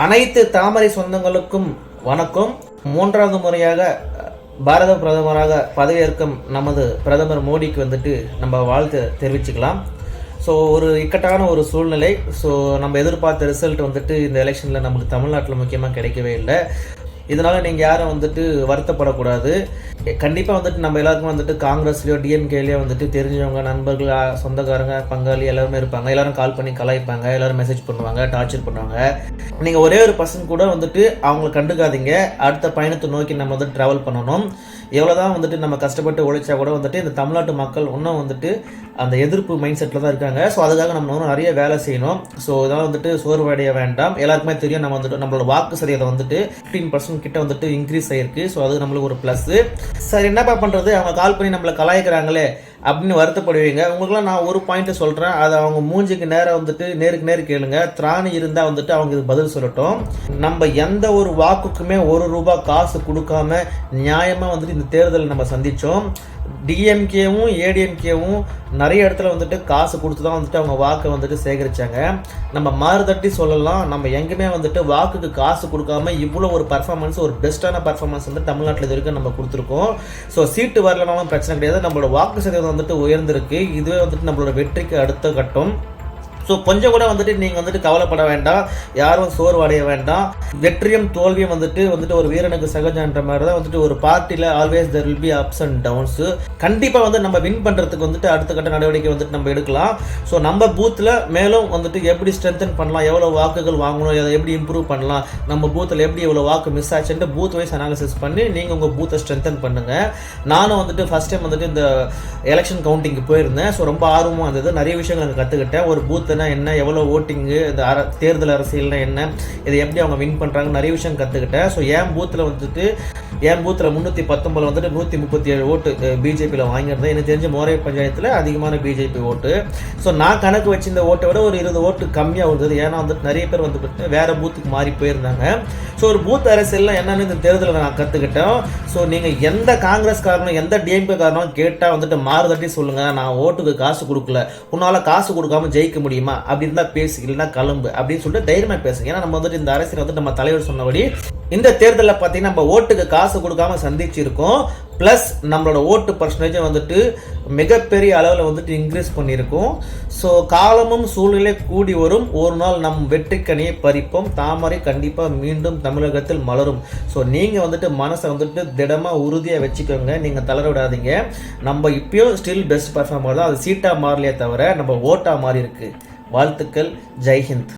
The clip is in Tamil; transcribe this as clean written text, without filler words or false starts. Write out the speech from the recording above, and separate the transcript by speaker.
Speaker 1: அனைத்து தாமரை சொந்தங்களுக்கும் வணக்கம். மூன்றாவது முறையாக பாரத பிரதமராக பதவியேற்கும் நமது பிரதமர் மோடிக்கு வந்துட்டு நம்ம வாழ்த்து தெரிவிச்சுக்கலாம். ஸோ ஒரு இக்கட்டான ஒரு சூழ்நிலை. ஸோ நம்ம எதிர்பார்த்த ரிசல்ட் வந்துட்டு இந்த எலெக்ஷனில் நமக்கு தமிழ்நாட்டில் முக்கியமாக கிடைக்கவே இல்லை. இதனால் நீங்கள் யாரும் வந்துட்டு வருத்தப்படக்கூடாது. கண்டிப்பாக வந்துட்டு நம்ம எல்லாருக்கும் வந்துட்டு காங்கிரஸ்லையோ டிஎம்கேலையோ வந்துட்டு தெரிஞ்சவங்க, நண்பர்கள், சொந்தக்காரங்க, பங்காளி எல்லாருமே இருப்பாங்க. எல்லாரும் கால் பண்ணி கலாய்ப்பாங்க, எல்லாரும் மெசேஜ் பண்ணுவாங்க, டார்ச்சர் பண்ணுவாங்க. நீங்கள் ஒரே ஒரு பர்சன் கூட வந்துட்டு அவங்கள கண்டுக்காதீங்க. அடுத்த பயணத்தை நோக்கி நம்ம வந்துட்டு ட்ராவல் பண்ணணும். எவ்வளோதான் வந்துட்டு நம்ம கஷ்டப்பட்டு உழைச்சா கூட வந்துட்டு இந்த தமிழ்நாட்டு மக்கள் இன்னும் வந்துட்டு அந்த எதிர்ப்பு மைண்ட் செட்டில் தான் இருக்காங்க. ஸோ அதுக்காக நம்ம இன்னும் நிறைய வேலை செய்யணும். ஸோ இதெல்லாம் வந்துட்டு சோர்வடைய வேண்டாம். எல்லாருக்குமே தெரியும் நம்ம வந்துட்டு நம்மளோட வாக்கு சதவீதம் வந்துட்டு 15% கிட்ட வந்துட்டு இன்க்ரீஸ் ஆகிருக்கு. ஸோ அது நம்மளுக்கு ஒரு ப்ளஸ். சரி, என்னப்பா பண்ணுறது, அவங்க கால் பண்ணி நம்மளை கலாய்க்கிறாங்களே அப்படின்னு வருத்தப்படுவீங்க. உங்களுக்குலாம் நான் ஒரு பாயிண்ட் சொல்கிறேன், அதை அவங்க மூஞ்சிக்கு நேரம் வந்துட்டு நேருக்கு நேரம் கேளுங்க. திராணி இருந்தால் வந்துட்டு அவங்க இது பதில் சொல்லட்டும். நம்ம எந்த ஒரு வாக்குக்குமே ₹1 காசு கொடுக்காம நியாயமாக வந்துட்டு இந்த தேர்தலை நம்ம சந்தித்தோம். டிஎம்கேவும் ஏடிஎம்கேவும் நிறைய இடத்துல வந்துட்டு காசு கொடுத்து தான் வந்துட்டு அவங்க வாக்கை வந்துட்டு சேகரித்தாங்க. நம்ம மாறுதட்டி சொல்லலாம், நம்ம எங்கேயுமே வந்துட்டு வாக்குக்கு காசு கொடுக்காம இவ்வளோ ஒரு பர்ஃபார்மன்ஸ், ஒரு பெஸ்ட்டான பர்ஃபார்மன்ஸ் வந்து தமிழ்நாட்டில் இது வரைக்கும் நம்ம கொடுத்துருக்கோம். ஸோ சீட்டு வரலனாலும் பிரச்சனை கிடையாது. நம்மளோட வாக்கு சதவீதம் வந்துட்டு உயர்ந்திருக்கு. இதுவே வந்துட்டு நம்மளோட வெற்றிக்கு அடுத்த கட்டம். ஸோ கொஞ்சம் கூட வந்துட்டு நீங்கள் வந்துட்டு கவலைப்பட வேண்டாம், யாரும் சோர்வடைய வேண்டாம். வெற்றியும் தோல்வியும் வந்துட்டு ஒரு வீரனுக்கு சகஜன்ற மாதிரி தான் வந்துட்டு ஒரு பார்ட்டியில் always there will be ups and downs. கண்டிப்பாக வந்து நம்ம வின் பண்ணுறதுக்கு வந்துட்டு அடுத்த கட்ட நடவடிக்கை வந்துட்டு நம்ம எடுக்கலாம். ஸோ நம்ம பூத்தில் மேலும் வந்துட்டு எப்படி ஸ்ட்ரென்தன் பண்ணலாம், எவ்வளோ வாக்குகள் வாங்கணும், அதை எப்படி இம்ப்ரூவ் பண்ணலாம், நம்ம பூத்தில் எப்படி எவ்வளோ வாக்கு மிஸ் ஆச்சுன்ட்டு பூத் வைஸ் அனாலிசிஸ் பண்ணி நீங்கள் உங்கள் பூத்தை ஸ்ட்ரென்தன் பண்ணுங்கள். நானும் வந்துட்டு ஃபஸ்ட் டைம் வந்துட்டு இந்த எலெக்ஷன் கவுண்டிங்க்கு போயிருந்தேன். ஸோ ரொம்ப ஆர்வமாக இருந்தது. நிறைய விஷயங்கள் அங்கே கற்றுக்கிட்டேன். ஒரு பூத் என்ன, எவ்வளோ ஓட்டிங்கு, இந்த தேர்தல் அரசியல்னா என்ன, இதை எப்படி அவங்க வின் பண்ணுறாங்க, நிறைய விஷயம் கற்றுக்கிட்டேன். ஸோ என் பூத்தில் வந்துட்டு 319 வந்துட்டு 137 ஓட்டு பிஜேபியில் வாங்கியிருந்தேன். எனக்கு தெரிஞ்ச மோரை பஞ்சாயத்தில் அதிகமான பிஜேபி ஓட்டு. ஸோ நான் கணக்கு வச்சு இந்த ஓட்டை விட ஒரு 20 ஓட்டு கம்மியாக இருந்தது. ஏன்னா வந்துட்டு நிறைய பேர் வந்துட்டு வேறு பூத்துக்கு மாறி போயிருந்தாங்க. ஸோ ஒரு பூத் அரசியல்லாம் என்னென்னு இந்த தேர்தலில் நான் கற்றுக்கிட்டேன். ஸோ நீங்கள் எந்த காங்கிரஸ் காரணம், எந்த டிஎம்கே காரணம் கேட்டால் வந்துட்டு மாறுதட்டி சொல்லுங்கள், நான் ஓட்டுக்கு காசு கொடுக்கல, உன்னால் காசு கொடுக்காம ஜெயிக்க முடியுமா அப்படின்னு தான் பேசு, இல்லைன்னா கிளம்பு அப்படின்னு சொல்லிட்டு தைரியமாக பேசுங்க. ஏன்னா நம்ம வந்துட்டு இந்த அரசியல் வந்துட்டு நம்ம தலைவர் சொன்னபடி இந்த தேர்தலில் பார்த்தீங்கன்னா நம்ம ஓட்டுக்கு காசு கொடுக்காம சந்திச்சிருக்கோம். ப்ளஸ் நம்மளோட ஓட்டு பர்சன்டேஜை வந்துட்டு மிகப்பெரிய அளவில் வந்துட்டு இன்க்ரீஸ் பண்ணியிருக்கோம். ஸோ காலமும் சூழ்நிலை கூடி வரும், ஒரு நாள் நம் வெற்றிக்கனியை பறிப்போம், தாமரை கண்டிப்பாக மீண்டும் தமிழகத்தில் மலரும். ஸோ நீங்கள் வந்துட்டு மனசை வந்துட்டு திடமாக உறுதியாக வச்சுக்கோங்க, நீங்கள் தளர விடாதீங்க. நம்ம இப்பயும் ஸ்டில் பெஸ்ட் பர்ஃபார்மர் தான். அது சீட்டாக மாறலையே தவிர நம்ம ஓட்டாக மாறி இருக்கு. வாழ்த்துக்கள். ஜெய்ஹிந்த்.